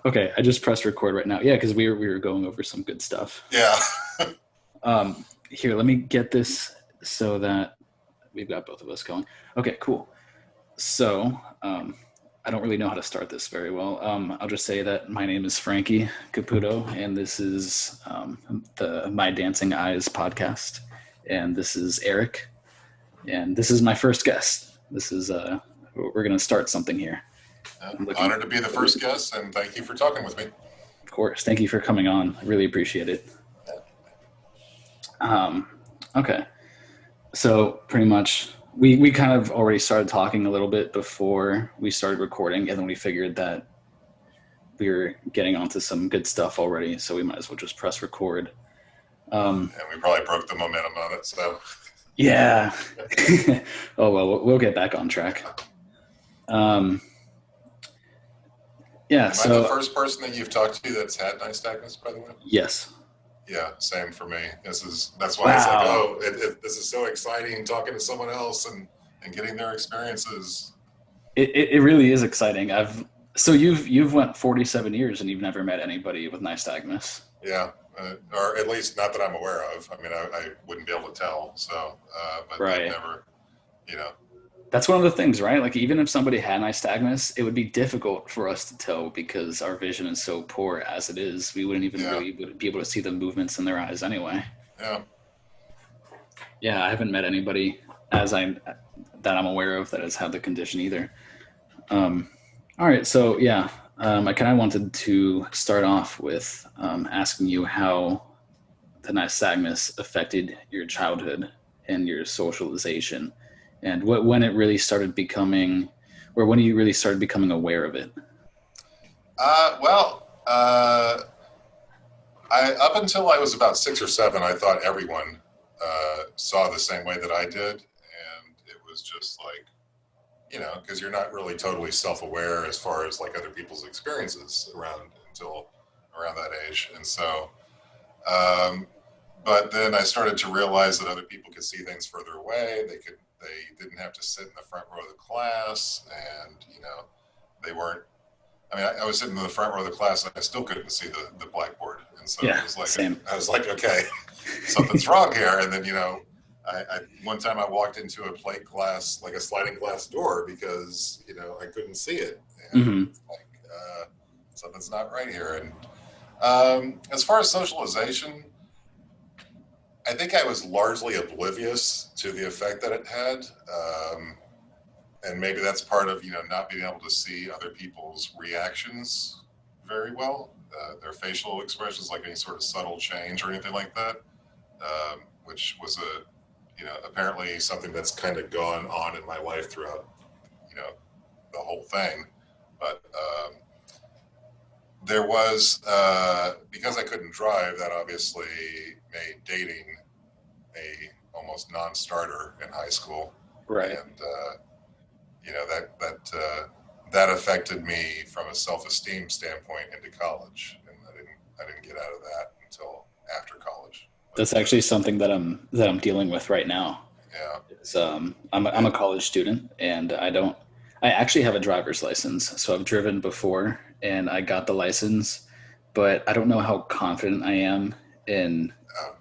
Okay, I just pressed record right now. Yeah, because we were going over some good stuff. Yeah. Here, let me get this so that we've got both of us going. Okay, cool. So, I don't really know how to start this very well. I'll just say that my name is Frankie Caputo, and this is the My Dancing Eyes podcast, and this is Erik, and this is my first guest. This is we're gonna start something here. Honored to be the first guest, and thank you for talking with me. Of course, thank you for coming on. I really appreciate it. Okay, so pretty much we kind of already started talking a little bit before we started recording, and then we figured that we were getting onto some good stuff already, so we might as well just press record. And we probably broke the momentum on it, so. Yeah. Oh, well, we'll get back on track. Yeah, Am I the first person that you've talked to that's had nystagmus, by the way? Yes. Yeah, same for me. That's why wow. It's like, this is so exciting talking to someone else and getting their experiences. It really is exciting. So you've went 47 years and you've never met anybody with nystagmus. Yeah, or at least not that I'm aware of. I mean, I wouldn't be able to tell. So, but right. I've never, That's one of the things, right? Like even if somebody had nystagmus, it would be difficult for us to tell because our vision is so poor as it is. We wouldn't even really be able to see the movements in their eyes anyway. Yeah. Yeah, I haven't met anybody that I'm aware of that has had the condition either. All right, so yeah, I kind of wanted to start off with asking you how the nystagmus affected your childhood and your socialization. And when it really started becoming, or when you really started becoming aware of it? Up until I was about 6 or 7, I thought everyone saw the same way that I did. And it was just like, because you're not really totally self-aware as far as like other people's experiences until around that age. And so, but then I started to realize that other people could see things further away. They didn't have to sit in the front row of the class, and they weren't. I mean, I was sitting in the front row of the class, and I still couldn't see the blackboard, and so it was like same. I was like, okay, something's wrong here. And then I one time I walked into a plate glass, like a sliding glass door, because I couldn't see it, and something's not right here. And as far as socialization, I think I was largely oblivious to the effect that it had. And maybe that's part of, not being able to see other people's reactions very well, their facial expressions, like any sort of subtle change or anything like that, which was apparently something that's kind of gone on in my life throughout, the whole thing. But there was, because I couldn't drive, that obviously made dating a almost non-starter in high school. Right. And, that affected me from a self-esteem standpoint into college. And I didn't get out of that until after college. That's actually something that I'm dealing with right now. Yeah. It's, I'm a college student, and I actually have a driver's license. So I've driven before and I got the license, but I don't know how confident I am in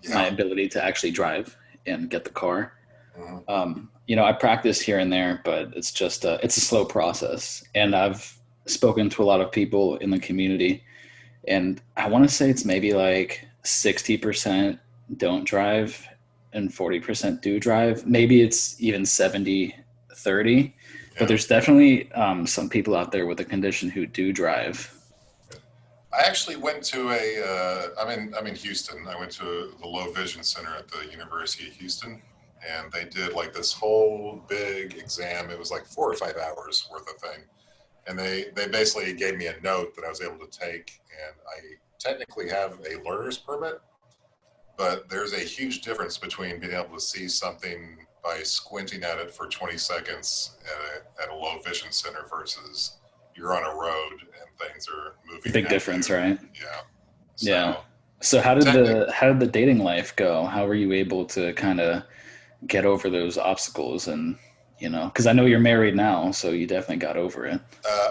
my ability to actually drive and get the car. Mm-hmm. I practice here and there, but it's just it's a slow process. And I've spoken to a lot of people in the community, and I want to say it's maybe like 60% don't drive and 40% do drive. Maybe it's even 70-30, but there's definitely some people out there with a condition who do drive. I actually went to I'm in Houston. I went to the Low Vision Center at the University of Houston, and they did like this whole big exam. It was like 4 or 5 hours worth of thing. And they basically gave me a note that I was able to take, and I technically have a learner's permit, but there's a huge difference between being able to see something by squinting at it for 20 seconds at a low vision center versus you're on a road and things are moving. Big difference, right? Yeah. Yeah. So how did the dating life go? How were you able to kind of get over those obstacles? And because I know you're married now, so you definitely got over it.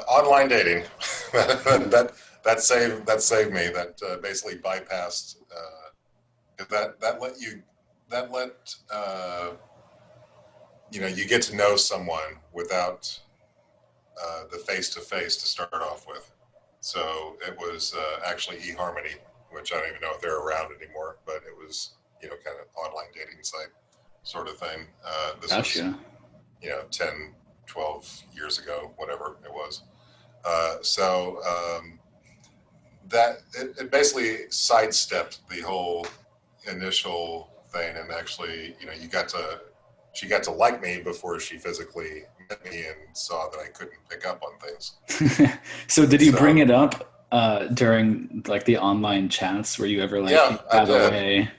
Online dating. that that saved me. That basically bypassed that let you get to know someone without the face to face to start off with. So it was actually eHarmony, which I don't even know if they're around anymore, but it was kind of online dating site sort of thing. This was Gotcha. 10, 12 years ago, whatever it was. So that it basically sidestepped the whole initial thing, and actually, she got to like me before she physically met me and saw that I couldn't pick up on things. So did you bring So it up during like the online chats? Were you ever like, yeah, hey, I by the did. way?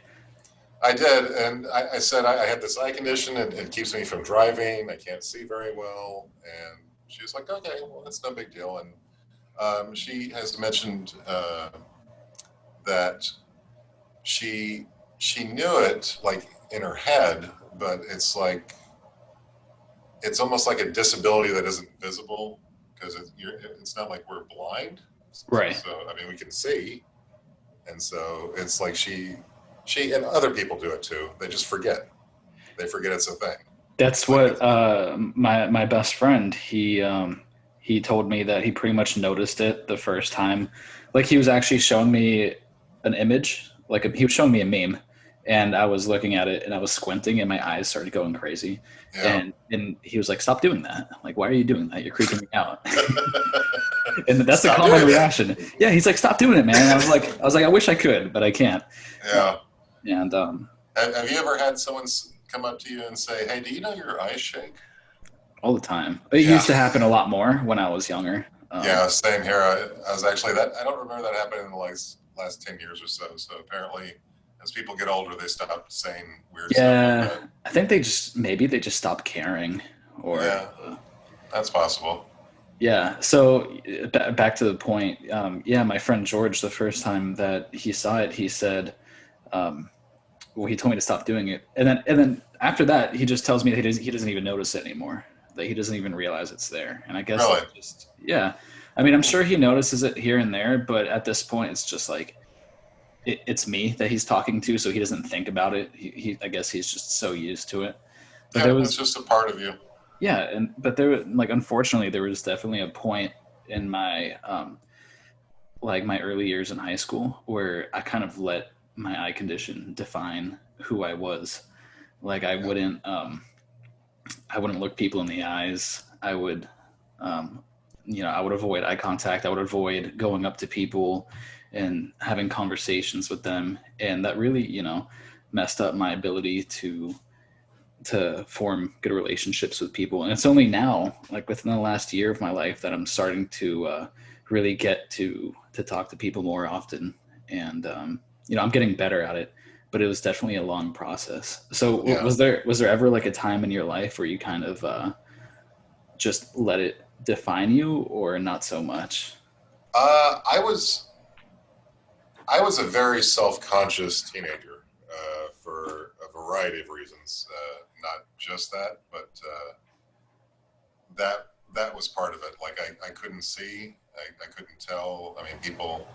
I did, and I said I had this eye condition and it keeps me from driving. I can't see very well, and she was like, "Okay, well, that's no big deal." And she has mentioned that she she knew it like in her head, but it's almost like a disability that isn't visible because it's not like we're blind. Right. So I mean, we can see, and so it's like she and other people do it too. They just forget. They forget it's a thing. That's Like what my best friend he told me that he pretty much noticed it the first time. Like he was actually showing me an image, he was showing me a meme, and I was looking at it and I was squinting and my eyes started going crazy. yeah, And he was like, "Stop doing that! Like, why are you doing that? You're creeping me out." And that's a stop common doing that. reaction. Yeah, he's like, "Stop doing it, man." And I was like, "I wish I could, but I can't." Uh, Yeah. and Have you ever had someone come up to you and say, "Hey, do you know your eyes shake?" all the time. It Yeah. used to happen a lot more when I was younger. Yeah, same here. I was actually that. I don't remember that happening in the last 10 years or so. So apparently, as people get older, they stop saying weird stuff like Yeah, that. I think maybe they just stopped caring, or Yeah, that's possible. yeah. So back to the point. Yeah, my friend George, the first time that he saw it, he said, um, well, he told me to stop doing it, and then after that, he just tells me that he doesn't even notice it anymore. That he doesn't even realize it's there. And I guess Really? that's just yeah. I mean, I'm Hmm. sure he notices it here and there, but at this point, it's just like it's me that he's talking to, so he doesn't think about it. I guess he's just so used to it. But Yeah, there it's was just a part of you. yeah, but there like unfortunately there was definitely a point in my like my early years in high school where I kind of let my eye condition define who I was. Like Yeah. I wouldn't look people in the eyes. Um, I would avoid eye contact. I would avoid going up to people and having conversations with them, and that really, messed up my ability to form good relationships with people. And it's only now, like within the last year of my life, that I'm starting to really get to talk to people more often. And I'm getting better at it, but it was definitely a long process. So Yeah. was there ever like a time in your life where you kind of just let it define you, or not so much? I was a very self-conscious teenager for a variety of reasons. Not just that, but that was part of it. Like I couldn't see, I couldn't tell. I mean, people,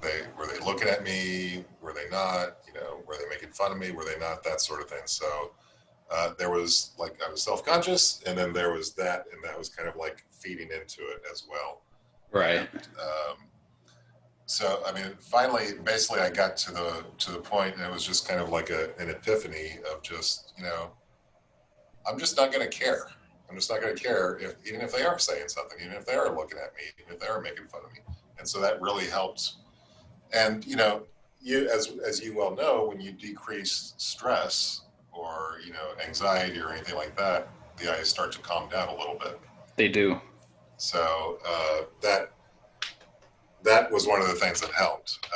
they were they looking at me? Were they not? Were they making fun of me? Were they not? That sort of thing. So there was like I was self-conscious, and then there was that, and that was kind of like feeding into it as well. Right. And so I mean, finally, basically, I got to the point, and it was just kind of like an epiphany of just I'm just not going to care. I'm just not going to care if even if they are saying something, even if they are looking at me, even if they are making fun of me. And so that really helped. And you as you well know, when you decrease stress or anxiety or anything like that, the eyes start to calm down a little bit. They do. So that was one of the things that helped.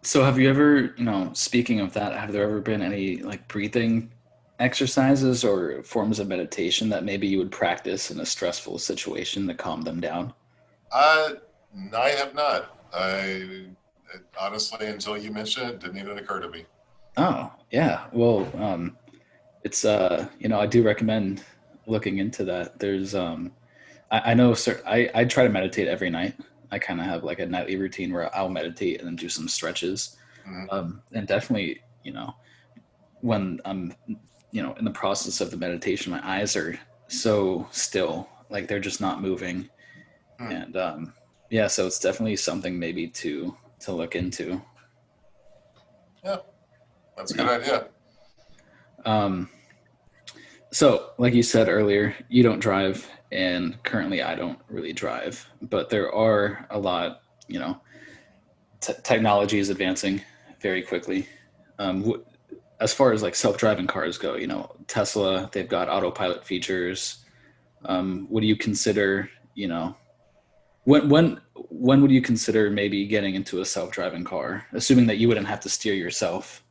So have you ever, speaking of that, have there ever been any like breathing exercises or forms of meditation that maybe you would practice in a stressful situation to calm them down? Uh, I have not. Honestly, until you mentioned it, didn't even occur to me. Oh, yeah. Well, it's I do recommend looking into that. There's I know, sir, I try to meditate every night. I kind of have like a nightly routine where I'll meditate and then do some stretches. Mm-hmm. And definitely, when I'm, in the process of the meditation, my eyes are so still, like they're just not moving. Hmm. And yeah, so it's definitely something maybe to look into. Yeah, that's a good Yeah. idea. Um, so, like you said earlier, you don't drive, and currently I don't really drive, but there are a lot, technology is advancing very quickly. As far as like self-driving cars go, Tesla, they've got autopilot features. What do you consider, when would you consider maybe getting into a self-driving car, assuming that you wouldn't have to steer yourself,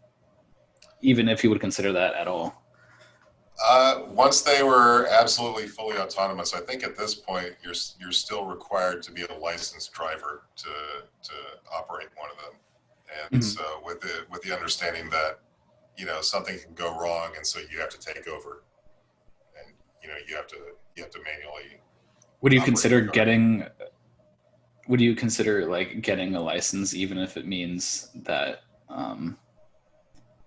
even if you would consider that at all? Once they were absolutely fully autonomous, I think at this point you're still required to be a licensed driver to operate one of them. And Mhm. so with the understanding that something can go wrong, and so you have to take over, and you have to manually Would you operate the consider car. getting would you consider like getting a license even if it means that um,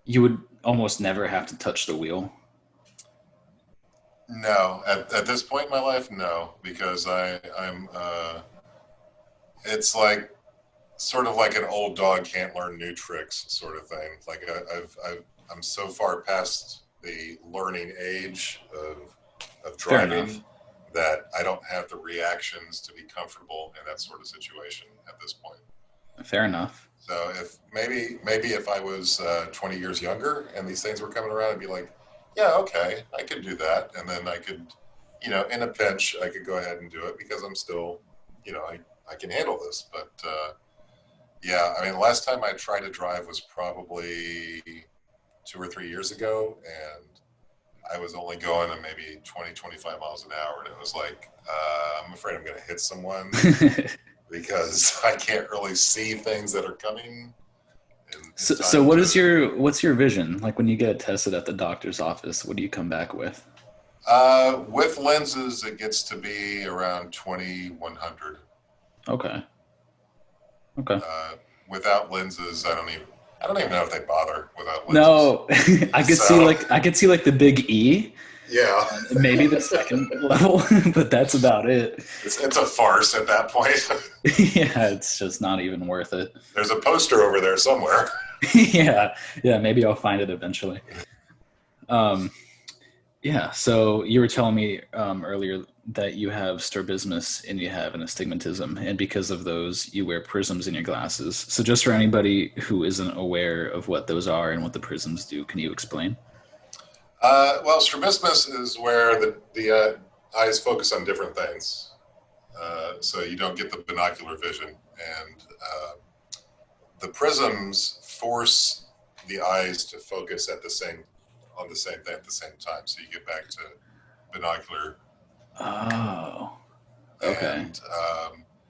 you would almost never have to touch the wheel? No, at this point in my life, no, because I'm it's like sort of like an old dog can't learn new tricks sort of thing. Like I'm so far past the learning age of Fair enough. driving that I don't have the reactions to be comfortable in that sort of situation at this point. Fair enough. So if maybe if I was 20 years younger and these things were coming around, I'd be like, yeah, okay, I could do that, and then I could, in a pinch, I could go ahead and do it because I'm still, I can handle this. But yeah, I mean, the last time I tried to drive was probably 2 or 3 years ago, and I was only going at maybe 20, 25 miles an hour, and it was like, I'm afraid I'm going to hit someone because I can't really see things that are coming in So time what is to. what's your vision? Like when you get tested at the doctor's office, what do you come back with? With lenses, it gets to be around 2100. Okay. Okay. Uh, Without lenses, I don't even know if they bother without lenses. No, So I could see like the big E yeah, and maybe the second level, but that's about it. it's a farce at that point. Yeah, it's just not even worth it. There's a poster over there somewhere. Yeah, yeah, maybe I'll find it eventually. Um, yeah, so you were telling me earlier that you have strabismus and you have an astigmatism, and because of those, you wear prisms in your glasses. So, just for anybody who isn't aware of what those are and what the prisms do, can you explain? Well, strabismus is where the eyes focus on different things, so you don't get the binocular vision, and the prisms force the eyes to focus on the same thing at the same time, so you get back to binocular. Oh, okay. And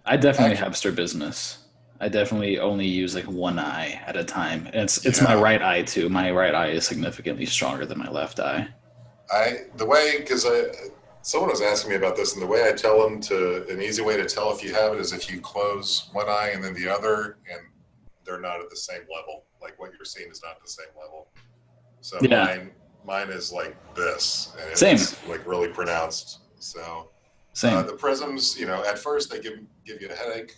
I definitely actually, have strabismus. I definitely only use like one eye at a time. It's my yeah, right eye too. My right eye is significantly stronger than my left eye. the way because someone was asking me about this, and the way I tell them an easy way to tell if you have it is if you close one eye and then the other, and they're not at the same level. Like what you're seeing is not at the same level. So Yeah, mine is like this, and same, it's like really pronounced. So same. the prisms, at first they give you a headache,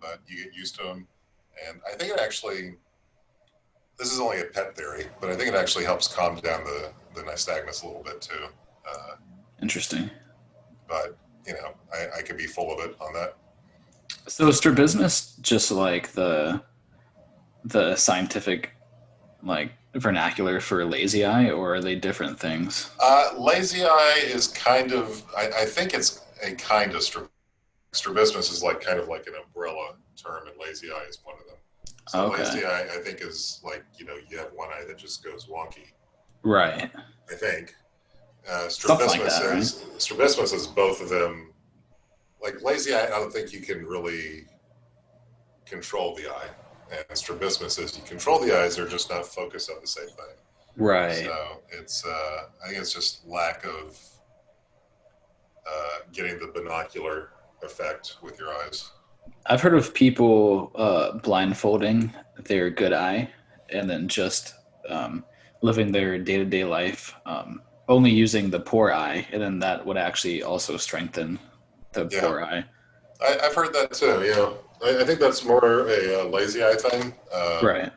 but you get used to them, and I think it actually. This is only a pet theory, but I think it actually helps calm down the nystagmus a little bit too. Uh, Interesting. but I could be full of it on that. So is strabismus just like the scientific like vernacular for lazy eye, or are they different things? Lazy eye is kind of, I think it's a kind of strabismus is like kind of like an umbrella term, and lazy eye is one of them. So Okay, lazy eye, I think, is like you have one eye that just goes wonky. right. I think Something like that, right? strabismus is both of them. Like lazy eye, I don't think you can really control the eye, and strabismus is you control the eyes; they're just not focused on the same thing. Right. So I think it's just lack of getting the binocular effect with your eyes. I've heard of people blindfolding their good eye and then just um, living their day to day life only using the poor eye, and then that would actually also strengthen the Yeah, poor eye. I've heard that too. I think that's more a, lazy eye thing. Right.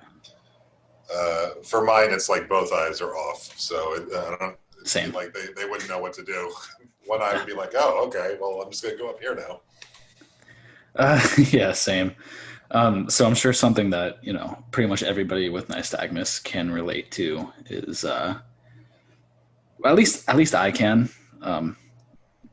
For mine, it's like both eyes are off, so I don't. It'd be Same. like they wouldn't know what to do. One eye would be like, oh, okay, well, I'm just gonna go up here now. Yeah, same. So I'm sure something that pretty much everybody with nystagmus can relate to is, at least I can. Um,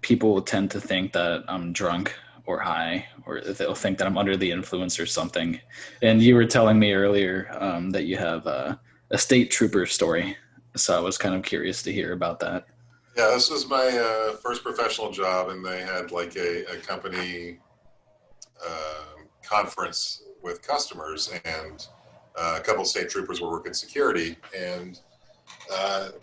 People tend to think that I'm drunk or high, or they'll think that I'm under the influence or something. And you were telling me earlier that you have a state trooper story, so I was kind of curious to hear about that. Yeah, this was my first professional job, and they had like a company conference with customers, and a couple of state troopers were working security, and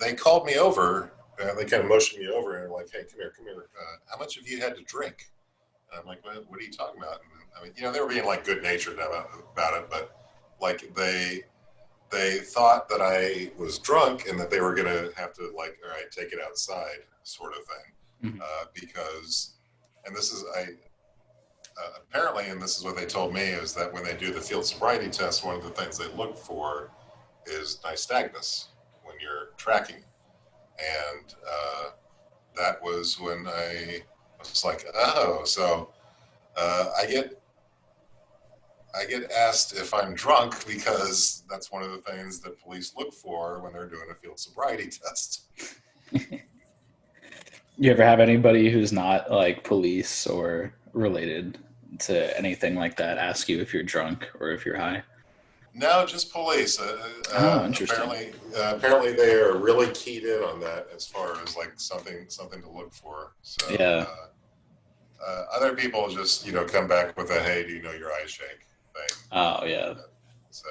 they called me over. They kind of motioned me over and were like, "Hey, come here, come here. How much have you had to drink?" And I'm like, "What are you talking about?" And, I mean, they were being like good natured about it, but like they thought that I was drunk and that they were gonna have to like, all right, take it outside, sort of thing, Mhm. because, and this is I apparently, and this is what they told me, is that when they do the field sobriety test, one of the things they look for is nystagmus when you're tracking. And that was when I was like, oh, so I get asked if I'm drunk because that's one of the things that police look for when they're doing a field sobriety test. You ever have anybody who's not like police or related to anything like that ask you if you're drunk or if you're high? No, just police. Oh, interesting. Apparently, they are really keyed in on that as far as like something to look for. So Yeah. other people just come back with a "Hey, do you know your eyes shake?" thing. Oh, yeah. So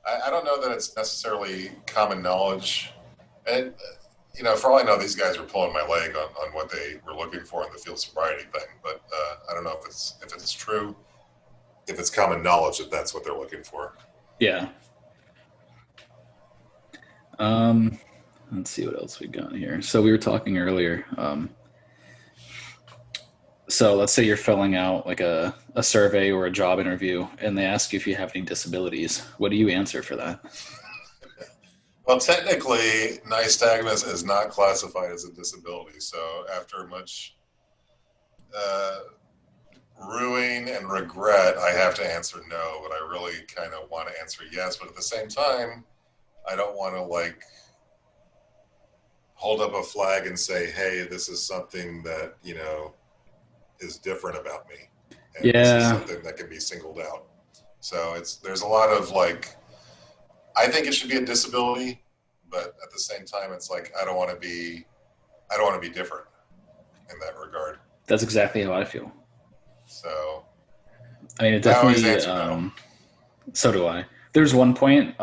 I don't know that it's necessarily common knowledge, and for all I know, these guys were pulling my leg on what they were looking for in the field sobriety thing. But I don't know if it's true, if it's common knowledge that that's what they're looking for. Yeah. Um, let's see what else we got here. So we were talking earlier. So let's say you're filling out like a survey or a job interview, and they ask you if you have any disabilities. What do you answer for that? Well, technically, nystagmus is not classified as a disability. So after much uh, ruing and regret, I have to answer no. But I really kind of want to answer yes. But at the same time, I don't want to like hold up a flag and say, "Hey, this is something that is different about me, and this is Yeah, something that can be singled out." So there's a lot of like, I think it should be a disability, but at the same time, it's like I don't want to be different in that regard. that's exactly how I feel. So I mean, it I always definitely. answer no. So do I. There's one point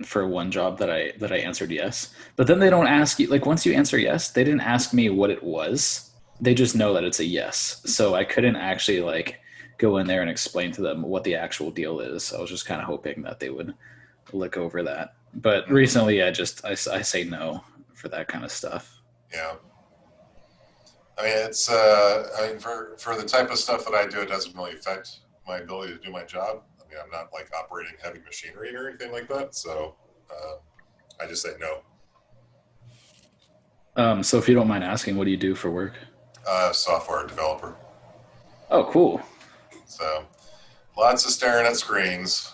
for one job that I answered yes, but then they don't ask you. Like once you answer yes, they didn't ask me what it was. They just know that it's a yes. So I couldn't actually like go in there and explain to them what the actual deal is. I was just kind of hoping that they would look over that. But Mm-hmm. recently, I say no for that kind of stuff. Yeah. I mean, I mean, for the type of stuff that I do, it doesn't really affect my ability to do my job. I mean, I'm not like operating heavy machinery or anything like that. So uh, I just say no. So if you don't mind asking, what do you do for work? Software developer. Oh, cool. So lots of staring at screens.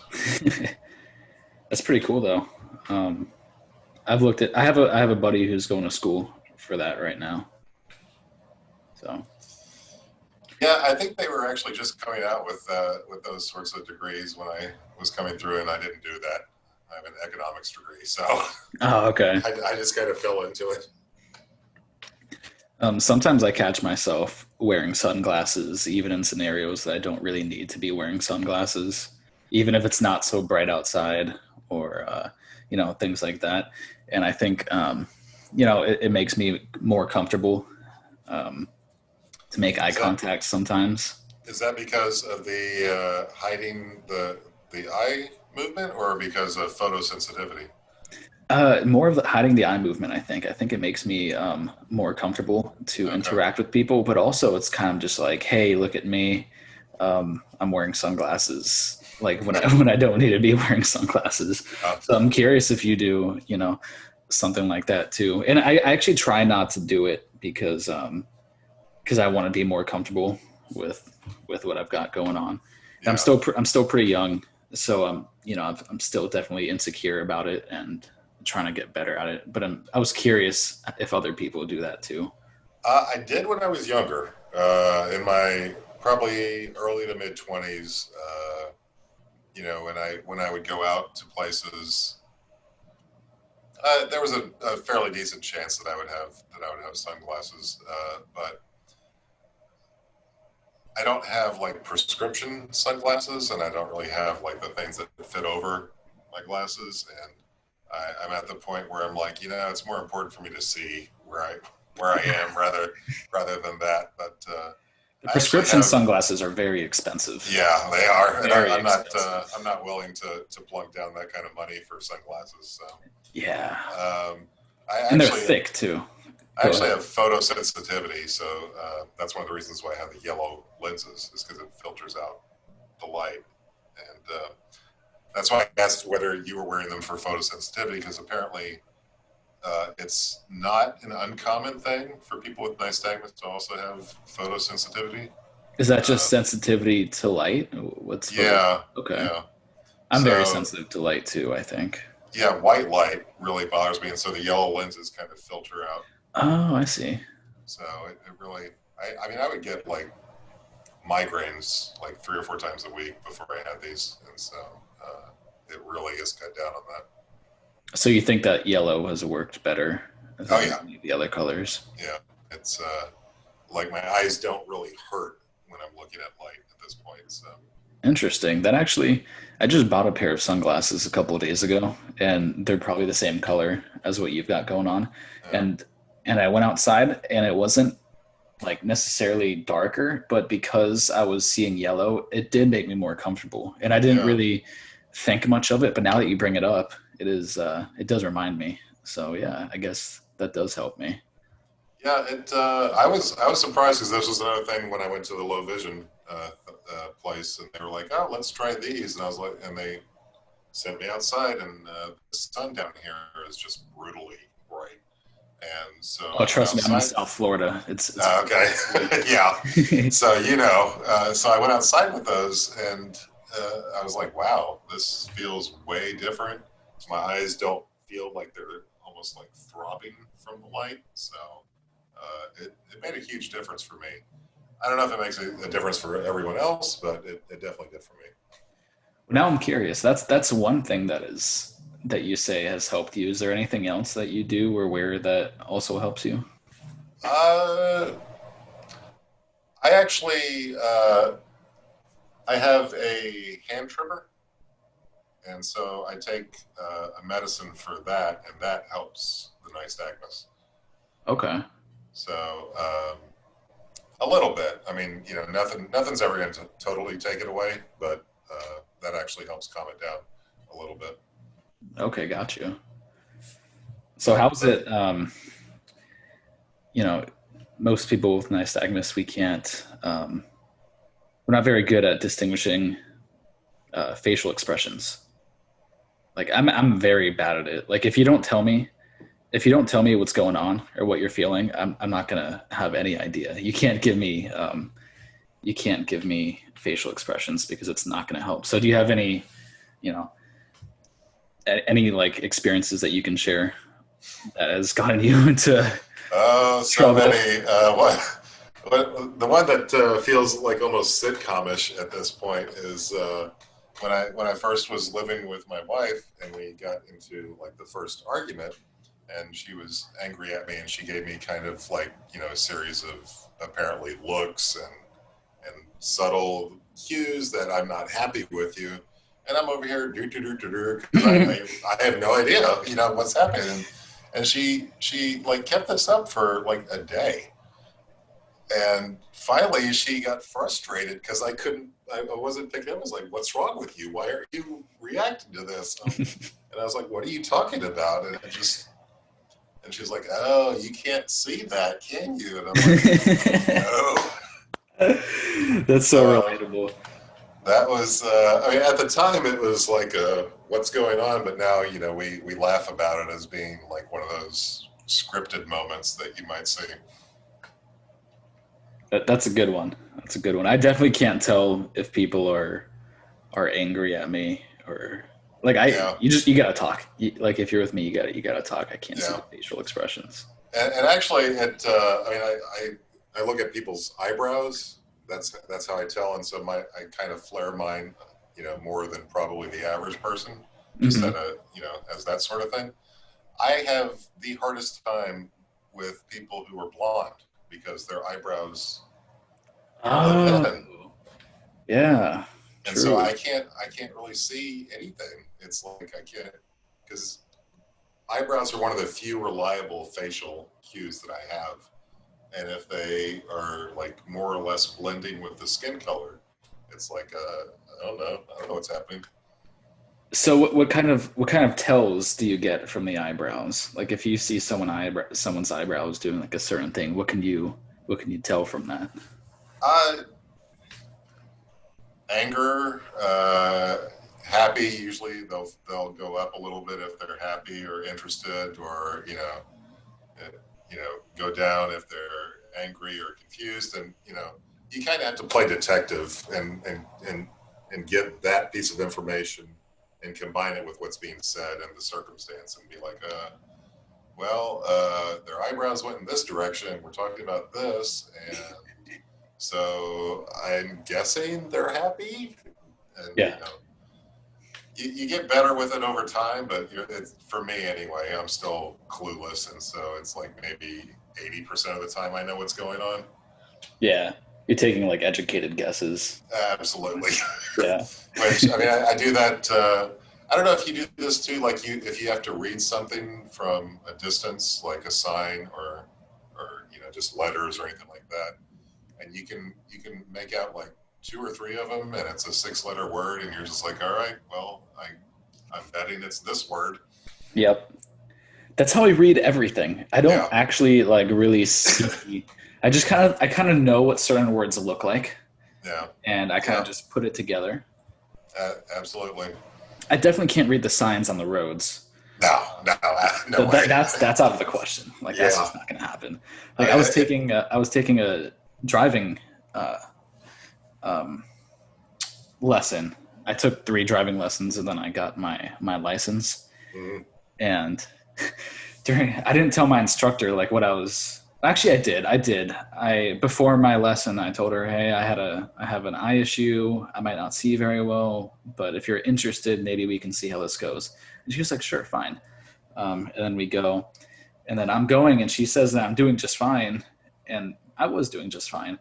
That's pretty cool though. Um, I've looked at. I have a buddy who's going to school for that right now. So Yeah, I think they were actually just coming out with those sorts of degrees when I was coming through, and I didn't do that. I have an economics degree, so oh, okay. I just kind of fell into it. Sometimes I catch myself wearing sunglasses, even in scenarios that I don't really need to be wearing sunglasses, even if it's not so bright outside or things like that. And I think it makes me more comfortable to make eye Is that contact sometimes. Is that because of the hiding the eye movement, or because of photosensitivity? More of the hiding the eye movement. I think it makes me more comfortable to Okay. interact with people, but also it's kind of just like, hey, look at me. I'm wearing sunglasses. Like when I when I don't need to be wearing sunglasses. Uh, So I'm curious if you do, something like that too. And I actually try not to do it because I want to be more comfortable with what I've got going on. And yeah. I'm still pretty young, so I'm still definitely insecure about it and trying to get better at it. But I was curious if other people do that too. I did when I was younger, in my probably early to mid 20s. When I would go out to places, there was a fairly decent chance that I would have sunglasses, but I don't have like prescription sunglasses, and I don't really have like the things that fit over my glasses. And I'm at the point where I'm like, it's more important for me to see where I am rather than that. But The I actually prescription have, sunglasses are very expensive. yeah, they are, and Very I'm expensive. not willing to plunk down that kind of money for sunglasses. So Yeah, I and they're actually thick too. I Go actually ahead. have photosensitivity, so that's one of the reasons why I have the yellow lenses, is because it filters out the light. And that's why I asked whether you were wearing them for photosensitivity, because apparently it's not an uncommon thing for people with nystagmus to also have photosensitivity. Is that just Uh, sensitivity to light? What's photo? yeah, Okay, yeah. I'm very So sensitive to light too, I think. yeah, white light really bothers me, and so the yellow lenses kind of filter out. Oh, I see. So it really, I mean, I would get like migraines like 3 or 4 times a week before I had these, and so it really is cut down on that. So you think that yellow has worked better Oh than yeah, any of the other colors? yeah. It's like my eyes don't really hurt when I'm looking at light at this point. So Interesting. That actually, I just bought a pair of sunglasses a couple of days ago, and they're probably the same color as what you've got going on. uh, And I went outside, and it wasn't like necessarily darker, but because I was seeing yellow, it did make me more comfortable. And I didn't yeah, really think much of it, but now that you bring it up, it does remind me. So yeah, I guess that does help me. yeah. I was surprised, because this was another thing when I went to the low vision place, and they were like, "Oh, let's try these," and I was like, and they sent me outside, and the sun down here is just brutally bright. And so Oh, I went trust me, I'm in outside. South Florida. It's Okay, yeah. So so I went outside with those, and I was like, "Wow, this feels way different." My eyes don't feel like they're almost like throbbing from the light, so it made a huge difference for me. I don't know if it makes a difference for everyone else, but it definitely did for me. Now I'm curious. That's one thing that you say has helped you. Is there anything else that you do or wear that also helps you? Uh, I actually I have a hand trimmer, and so I take a medicine for that, and that helps the nystagmus. Okay. So a little bit. I mean, nothing's ever going to totally take it away, but that actually helps calm it down a little bit. Okay, got you. So But how's it you know, most people with nystagmus, we're not very good at distinguishing facial expressions. Like I'm very bad at it. Like if you don't tell me what's going on or what you're feeling, I'm not gonna have any idea. You can't give me facial expressions because it's not gonna help. So do you have you know any like experiences that you can share that has gotten you into oh, so trouble? many. The one that feels like almost sitcomish at this point is when I first was living with my wife, and we got into like the first argument, and she was angry at me, and she gave me kind of like a series of apparently looks and subtle cues that I'm not happy with you, and I'm over here because I have no idea what's happening, and she like kept this up for like a day, And finally, she got frustrated because I wasn't picking up. I was like, "What's wrong with you? Why aren't you reacting to this?" And I was like, "What are you talking about?" And she's like, "Oh, you can't see that, can you?" And I'm like, "No." That's so So relatable. that was, I mean, at the time it was like, what's going on? But now, we laugh about it as being like one of those scripted moments that you might see. That's a good one. That's a good one. I definitely can't tell if people are angry at me or like Yeah, you gotta talk. Like if you're with me, you gotta talk. I can't see yeah. the facial expressions. And actually, I mean, I look at people's eyebrows. That's how I tell. And so I kind of flare mine, more than probably the average person, just Hmm. at as that sort of thing. I have the hardest time with people who are blonde because their eyebrows are really thin, Oh, yeah, and so true. I can't really see anything. It's like I can't, because eyebrows are one of the few reliable facial cues that I have. And if they are like more or less blending with the skin color, it's like, I don't know what's happening. So what kind of tells do you get from the eyebrows? Like if you see someone's eyebrows doing like a certain thing, what can you tell from that? uh Anger, happy. Usually they'll go up a little bit if they're happy or interested, or uh, go down if they're angry or confused. And you kind of have to play detective and get that piece of information and combine it with what's being said and the circumstance, and be like, their eyebrows went in this direction. We're talking about this, and so I'm guessing they're happy. And Yeah. you get better with it over time, but for me anyway, I'm still clueless, and so it's like maybe 80% of the time I know what's going on. Yeah. You're taking like educated guesses. Absolutely. Yeah. Which, I mean, I do that. I don't know if you do this too. Like if you have to read something from a distance, like a sign or just letters or anything like that, and you can make out like two or three of them, and it's a six-letter word, and you're just like, all right, well, I'm betting it's this word. Yep. That's how I read everything. I don't Yeah, actually like really see. I kind of know what certain words look like, yeah, and I kind of yeah. just put it together. Absolutely. I definitely can't read the signs on the roads. No, no, no That, that way. that's out of the question. Like that's Yeah. just not going to happen. Like I was I, taking a driving uh, um, lesson. I took 3 driving lessons and then I got my license. mm, And I didn't tell my instructor like what I was. Actually, I did. I before my lesson, I told her, "Hey, I have an eye issue. I might not see very well, but if you're interested, maybe we can see how this goes." And she was like, "Sure, fine." And then we go, and then I'm going, and she says that I'm doing just fine, and I was doing just fine.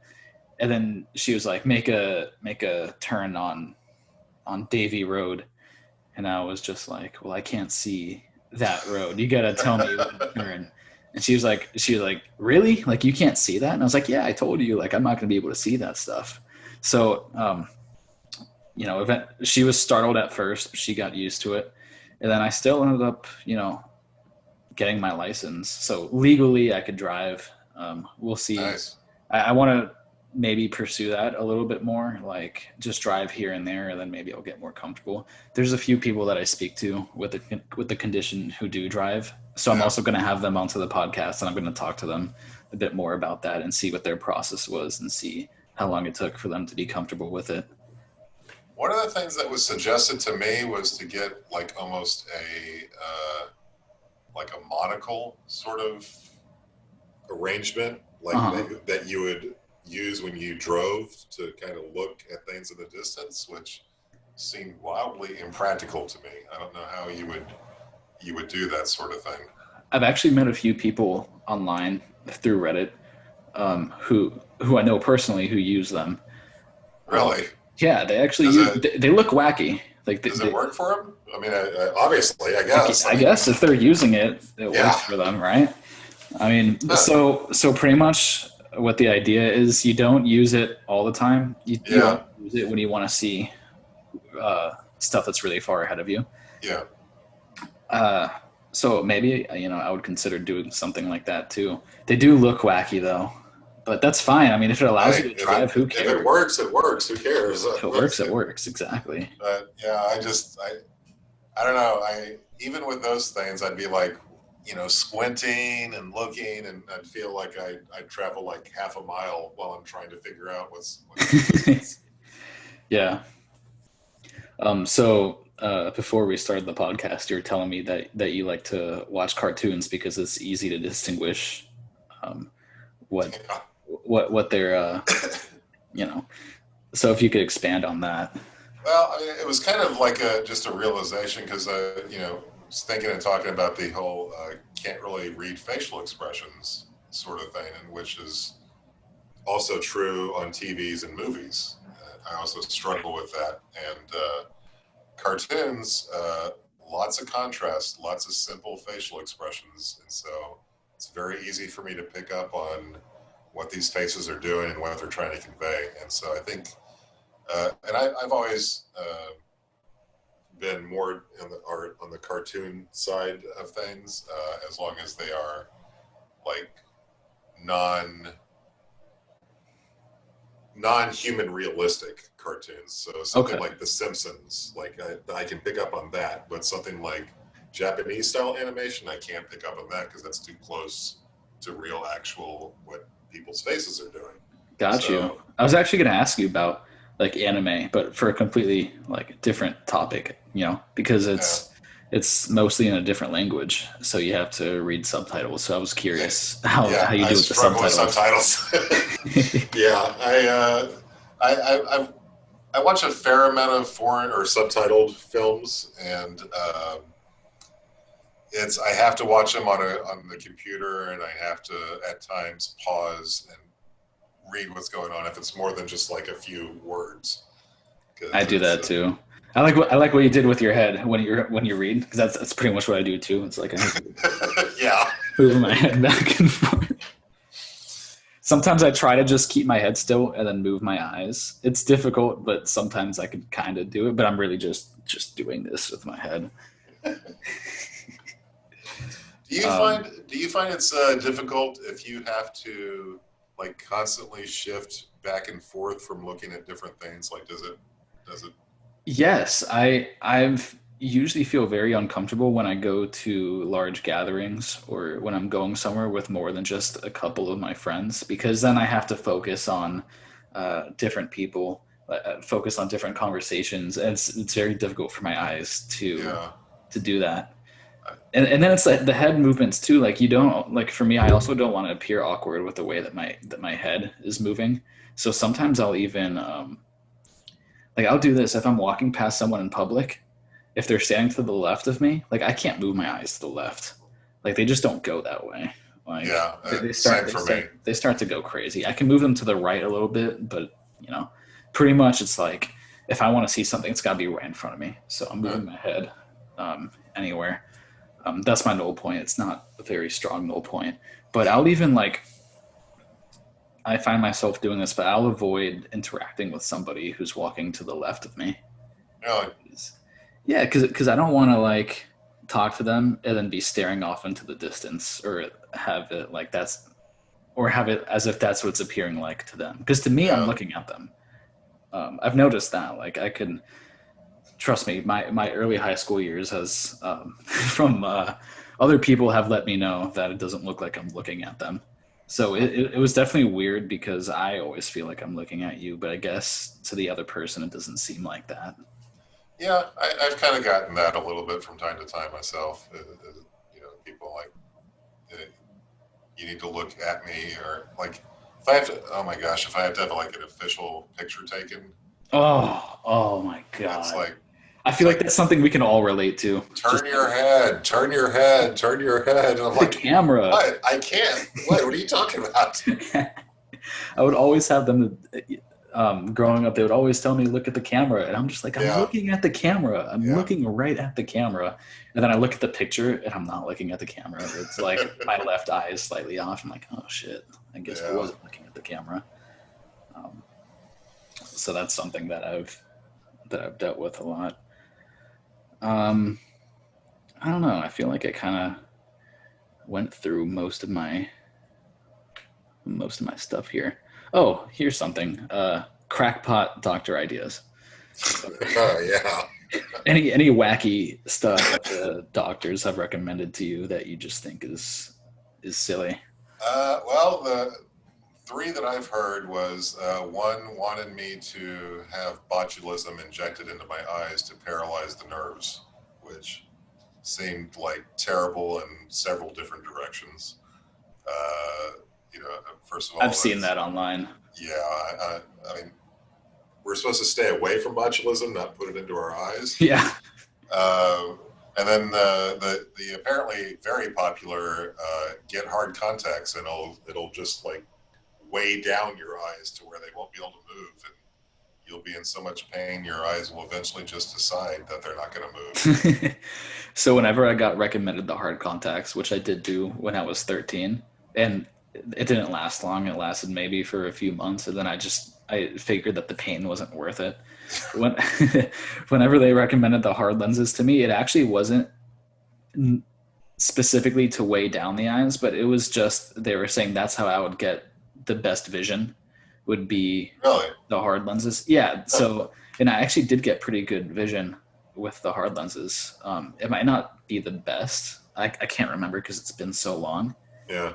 And then she was like, "Make a turn on Davy Road," and I was just like, "Well, I can't see that road. You gotta tell me when to turn." And she was like, "Really? Like you can't see that?" And I was like, "Yeah, I told you. Like I'm not gonna be able to see that stuff." So, she was startled at first, but she got used to it, and then I still ended up, getting my license. So legally, I could drive. We'll see. nice. I want to maybe pursue that a little bit more, like just drive here and there, and then maybe I'll get more comfortable. There's a few people that I speak to with the condition who do drive, so I'm Yeah. also going to have them onto the podcast, and I'm going to talk to them a bit more about that and see what their process was and see how long it took for them to be comfortable with it. One of the things that was suggested to me was to get like almost like a monocle sort of arrangement, like Uh-huh. that you would use when you drove to kind of look at things in the distance, which seemed wildly impractical to me. I don't know how you would do that sort of thing. I've actually met a few people online through Reddit, who I know personally who use them. Um, Really? yeah, they actually Does use. it They look wacky. Like does it work for them? I mean, obviously, I guess. I I mean, guess if they're using it, it yeah. works for them, right? I mean, Huh. so pretty much. what the idea is. You don't use it all the time. You Yeah, only use it when you want to see stuff that's really far ahead of you. yeah. Uh, so maybe I would consider doing something like that too. They do look wacky though, but that's fine. I mean, if it allows you Hey, to drive, who if it cares? works, it works. Who cares? If it works, it works. Exactly. But yeah, I don't know. I even with those things, I'd be like, squinting and looking, and I'd feel like I'd travel like half a mile while I'm trying to figure out what's the distance. Yeah. So before we started the podcast, you were telling me that you like to watch cartoons because it's easy to distinguish um, what Yeah. what they're you know. So if you could expand on that. Well, I mean, it was kind of like just a realization because was thinking and talking about the whole can't really read facial expressions sort of thing, and which is also true on TVs and movies. I also struggle with that, and cartoons, lots of contrast, lots of simple facial expressions, and so it's very easy for me to pick up on what these faces are doing and what they're trying to convey. And so I think, I've always been more on the art on the cartoon side of things, as long as they are like non non-human realistic cartoons. So something Okay. like The Simpsons, like I can pick up on that, but something like Japanese style animation, I can't pick up on that because that's too close to real, actual what people's faces are doing. Got you. So I was actually going to ask you about like anime, but for a completely like different topic, because yeah, it's mostly in a different language, so you have to read subtitles. So I was curious yeah, how you I do with the struggle with subtitles. subtitles. Yeah, I watch a fair amount of foreign or subtitled films, and it's I have to watch them on the computer, and I have to at times pause and read what's going on if it's more than just like a few words, I because do it's that too. I like what you did with your head when you read, because that's pretty much what I do too. It's like I have to yeah, move my head back and forth. Sometimes I try to just keep my head still and then move my eyes. It's difficult, but sometimes I can kind of do it. But I'm really just doing this with my head. Um, do you find it's difficult if you have to like constantly shift back and forth from looking at different things? Like, does it? yes, I've usually feel very uncomfortable when I go to large gatherings or when I'm going somewhere with more than just a couple of my friends, because then I have to focus on different people, focus on different conversations, and it's very difficult for my eyes Yeah, to do that. I, And then it's like the head movements too. Like you don't like for me, I also don't want to appear awkward with the way that my head is moving. So sometimes I'll even like I'll do this if I'm walking past someone in public. If they're standing to the left of me, like I can't move my eyes to the left. Like they just don't go that way. Like yeah, same for me. they start to go crazy. I can move them to the right a little bit, but you know, pretty much it's like if I want to see something, it's got to be right in front of me. So I'm Uh, moving my head anywhere. That's my null point. It's not a very strong null point, but yeah, I'll even like I find myself doing this, but I'll avoid interacting with somebody who's walking to the left of me. really, Yeah, because I don't want to like talk to them and then be staring off into the distance or have it like that's or have it as if that's what's appearing like to them. Because to me, I'm yeah, looking at them. I've noticed that. Like I can trust me, my early high school years has from other people have let me know that it doesn't look like I'm looking at them. So it was definitely weird because I always feel like I'm looking at you, but I guess to the other person it doesn't seem like that. yeah. I've kind of gotten that a little bit from time to time myself. People like uh, you need to look at me, or like if I have to. Oh my gosh, if I have to have like an official picture taken, Oh my it's god. like I it's feel like like that's something we can all relate to. turn Just your head, turn your head, turn your head. And I'm the like, camera. what? I can't. What? What are you talking about? I would always have them. growing up, they would always tell me, look at the camera. And I'm just like, I'm Yeah. looking at the camera. I'm Yeah. looking right at the camera. And then I look at the picture and I'm not looking at the camera. It's like my left eye is slightly off. I'm like, oh shit, I guess I Yeah. wasn't looking at the camera. So that's something that I've dealt with a lot. Um, I don't know. I feel like I kind of went through most of my stuff here. Oh, here's something. Crackpot doctor ideas. So, Yeah. any wacky stuff that the doctors have recommended to you that you just think is silly? Well, the three that I've heard was one wanted me to have botulism injected into my eyes to paralyze the nerves, which seemed like terrible in several different directions. Uh, First of all, I've seen that online. yeah, I mean, we're supposed to stay away from botulism, not put it into our eyes. Yeah. Uh, and then the apparently very popular get hard contacts, and it'll just like weigh down your eyes to where they won't be able to move, and you'll be in so much pain your eyes will eventually just decide that they're not going to move. So whenever I got recommended the hard contacts, which I did do when I was 13, and it didn't last long. It lasted maybe for a few months, and then I figured that the pain wasn't worth it. When whenever they recommended the hard lenses to me, it actually wasn't specifically to weigh down the eyes, but it was just they were saying that's how I would get the best vision would be Really? the hard lenses. Yeah. So, and I actually did get pretty good vision with the hard lenses. It might not be the best. I can't remember because it's been so long. Yeah.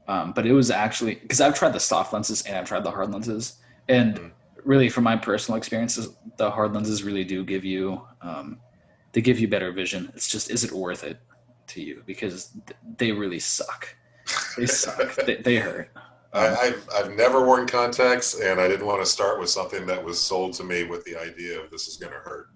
But it was actually because I've tried the soft lenses and I've tried the hard lenses, and really from my personal experiences, the hard lenses really do give you they give you better vision. It's just, is it worth it to you? Because they really suck. They suck. They hurt. I've never worn contacts, and I didn't want to start with something that was sold to me with the idea of this is going to hurt.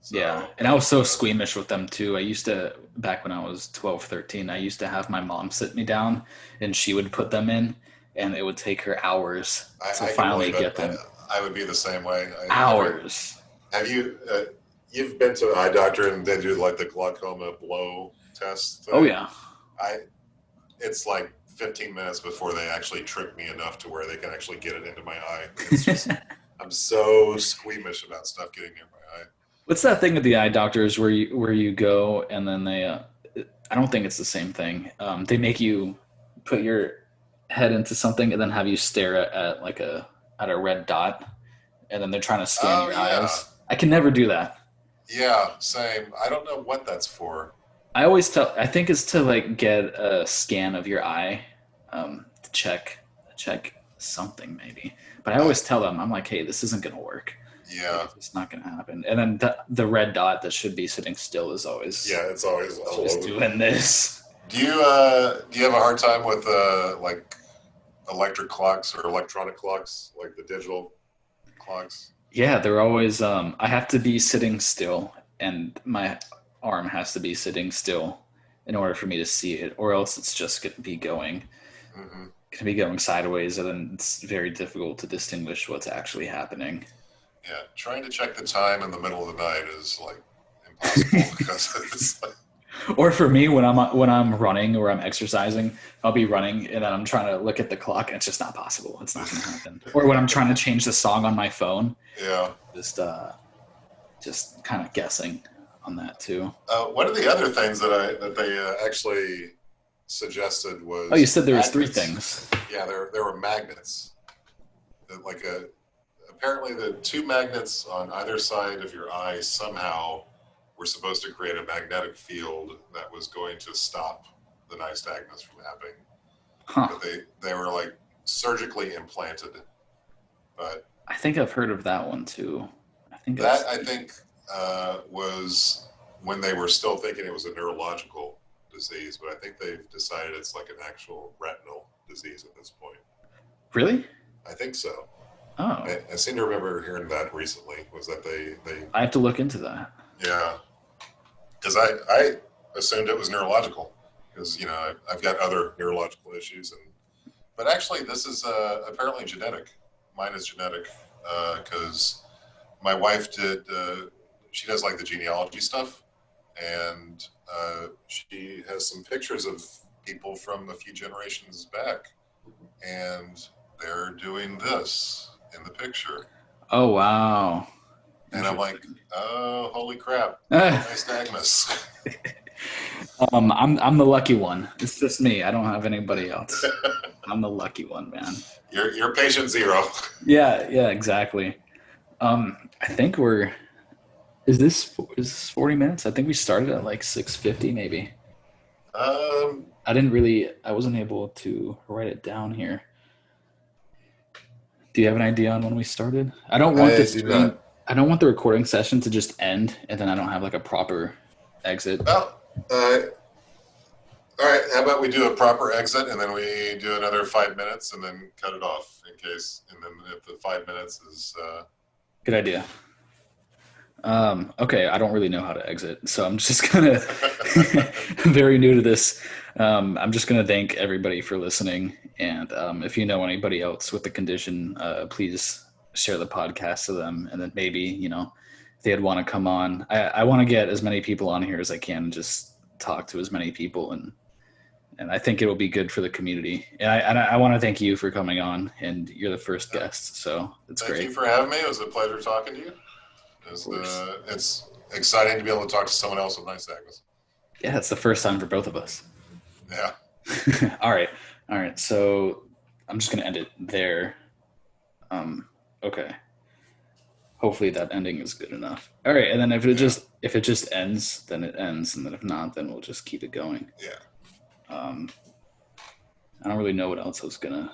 So, yeah. And I was so squeamish with them too. I used to, back when I was 12, 13, I used to have my mom sit me down and she would put them in, and it would take her hours to finally get them. I would be the same way. Hours. Have you, you've been to an eye doctor and they do like the glaucoma blow test thing? Oh yeah. It's like 15 minutes before they actually trick me enough to where they can actually get it into my eye. It's just, I'm so squeamish about stuff getting near my eye. What's that thing with the eye doctors where you go and then they I don't think it's the same thing. They make you put your head into something and then have you stare at like a red dot, and then they're trying to scan your eyes. I can never do that. Yeah, same. I don't know what that's for. I think it's to like get a scan of your eye, to check something maybe. But I always tell them, I'm like, hey, this isn't gonna work. Yeah, it's not gonna happen. And then the red dot that should be sitting still is always it's always just doing this. Do you have a hard time with like electric clocks or electronic clocks, like the digital clocks? Yeah, they're always I have to be sitting still, and my arm has to be sitting still in order for me to see it, or else it's just going to be going sideways, and then it's very difficult to distinguish what's actually happening. Yeah, trying to check the time in the middle of the night is like impossible because it's like... Or for me, when I'm running or I'm exercising, I'll be running and then I'm trying to look at the clock and it's just not possible. It's not going to happen. Or when I'm trying to change the song on my phone, just kind of guessing on that too. One of the other things that they actually suggested was... Oh, you said there was 3 things. Yeah, there were magnets. Apparently the 2 magnets on either side of your eye somehow were supposed to create a magnetic field that was going to stop the nystagmus from happening. Huh. But they were like surgically implanted. But I think I've heard of that one too. I think was when they were still thinking it was a neurological disease, but I think they've decided it's like an actual retinal disease at this point. Really? I think so. Oh. I seem to remember hearing that recently, was that they I have to look into that. Yeah. Because I assumed it was neurological, because I've got other neurological issues, but actually this is apparently genetic. Mine is genetic. because my wife did. She does like the genealogy stuff, and she has some pictures of people from a few generations back, and they're doing this in the picture. Oh, wow. And I'm like, Interesting. oh, holy crap! No nystagmus. I'm the lucky one. It's just me. I don't have anybody else. I'm the lucky one, man. You're patient zero. Yeah, yeah, exactly. I think is this 40 minutes? I think we started at like 6:50 maybe. Um, I wasn't able to write it down here. Do you have an idea on when we started? I do not. I don't want the recording session to just end and then I don't have like a proper exit. Well, all right. How about we do a proper exit and then we do another 5 minutes and then cut it off in case. And then if the 5 minutes is Good idea. Okay, I don't really know how to exit, so I'm just gonna. I'm very new to this. I'm just gonna thank everybody for listening, and if you know anybody else with the condition, please share the podcast to them, and then maybe if they'd want to come on. I want to get as many people on here as I can, and just talk to as many people, and I think it will be good for the community. And I want to thank you for coming on, and you're the first guest, so it's thank great. you for having me. It was a pleasure talking to you. Of course. It's exciting to be able to talk to someone else with nystagmus. Yeah, it's the first time for both of us. Yeah. All right. All right. So I'm just going to end it there. Okay. Hopefully that ending is good enough. All right. And then if it just ends, then it ends. And then if not, then we'll just keep it going. Yeah. I don't really know what else I was gonna.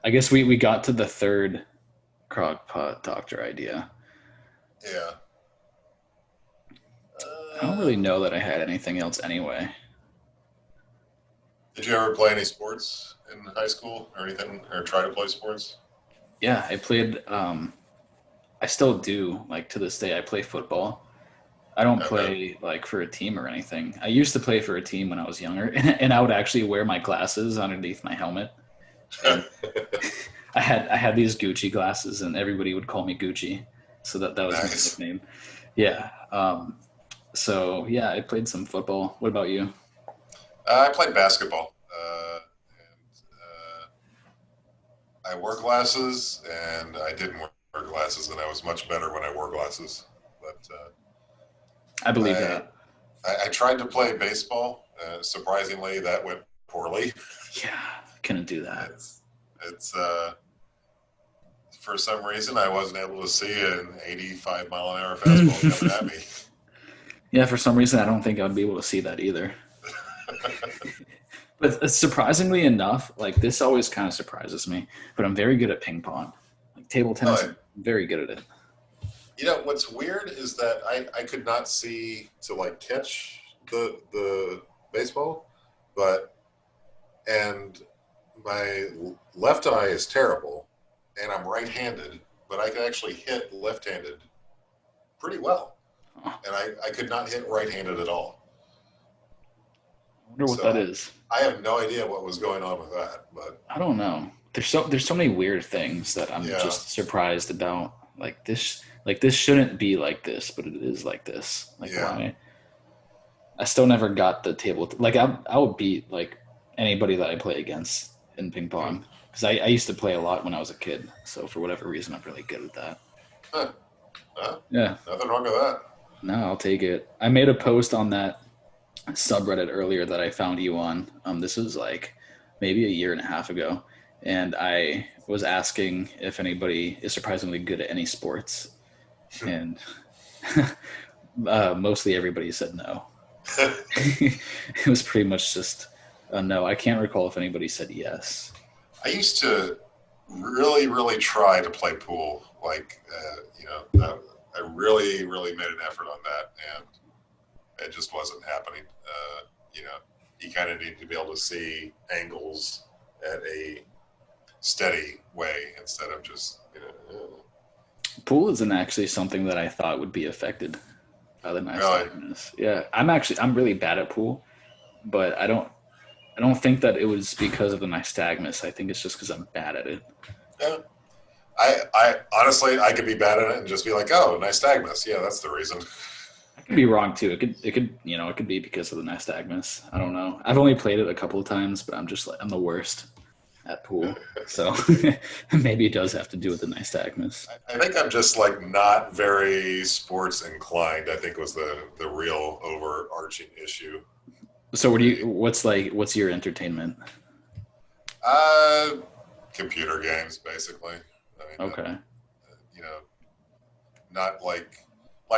I guess we got to the third crockpot doctor idea. Yeah. I don't really know that I had anything else anyway. Did you ever play any sports in high school or anything, or try to play sports? Yeah, I played. I still do. Like to this day, I play football. I don't Okay. play like for a team or anything. I used to play for a team when I was younger, and I would actually wear my glasses underneath my helmet. And I had these Gucci glasses, and everybody would call me Gucci, so that was my Nice. nickname. Yeah. So yeah, I played some football. What about you? I played basketball. I wore glasses, and I didn't wear glasses, and I was much better when I wore glasses. But I believe I, that. I tried to play baseball. Surprisingly, that went poorly. Yeah, couldn't do that. It's for some reason I wasn't able to see an 85-mile-an-hour fastball coming at me. Yeah, for some reason I don't think I'd be able to see that either. But surprisingly enough, like this always kind of surprises me. But I'm very good at ping pong, like table tennis. Oh, I'm very good at it. what's weird is that I could not see to like catch the baseball, but and my left eye is terrible, and I'm right-handed, but I can actually hit left-handed pretty well, Oh, and I could not hit right-handed at all. I wonder what that So is. I have no idea what was going on with that, but I don't know. There's so many weird things that I'm yeah, just surprised about. Like this shouldn't be like this, but it is like this. Like yeah, why? I still never got the table. Like I would beat like anybody that I play against in ping hmm. pong because I used to play a lot when I was a kid. So for whatever reason, I'm really good at that. Huh. Huh. Yeah, Nothing wrong with that. no, I'll take it. I made a post on that subreddit earlier that I found you on. This was like maybe a year and a half ago, and I was asking if anybody is surprisingly good at any sports, and mostly everybody said no. It was pretty much just a no. I can't recall if anybody said yes. I used to really, really try to play pool. Like, I really, really made an effort on that, and it just wasn't happening. You know, you kind of need to be able to see angles at a steady way instead of just, Pool isn't actually something that I thought would be affected by the really. nystagmus. Yeah, I'm really bad at pool, but I don't think that it was because of the nystagmus. I think it's just because I'm bad at it. Yeah. I honestly, I could be bad at it and just be like, oh, nystagmus. Yeah, that's the reason. I could be wrong too. It could it could be because of the nystagmus. I don't know. I've only played it a couple of times, but I'm just like I'm the worst at pool. So maybe it does have to do with the nystagmus. I think I'm just like not very sports inclined. I think was the real overarching issue So for what do me. you what's your entertainment? Uh, Computer games, basically. I mean, Okay. you know, not like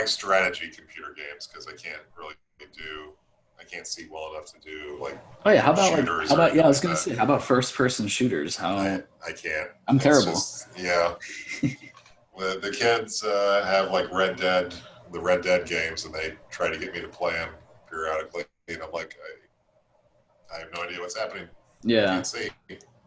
strategy computer games because I can't see well enough to do like Oh yeah, shooters how or about anything yeah, I was like gonna that. say, how about first person shooters? I can't. I'm It's terrible. just yeah. The kids have like the Red Dead games, and they try to get me to play them periodically, and I'm like, I have no idea what's happening. I Yeah. can't see.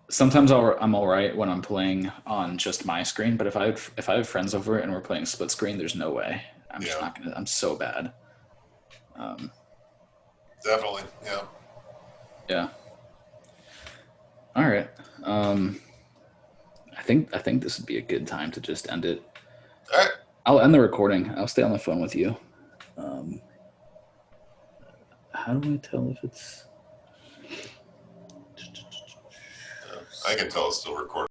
Sometimes I'm all right when I'm playing on just my screen, but if I have friends over and we're playing split screen, there's no way. I'm just Yeah, not gonna. I'm so bad. Um, definitely. Yeah. yeah. All right. Um, I think this would be a good time to just end it. All right. I'll end the recording. I'll stay on the phone with you. Um, how do I tell if it's I can tell it's still recording.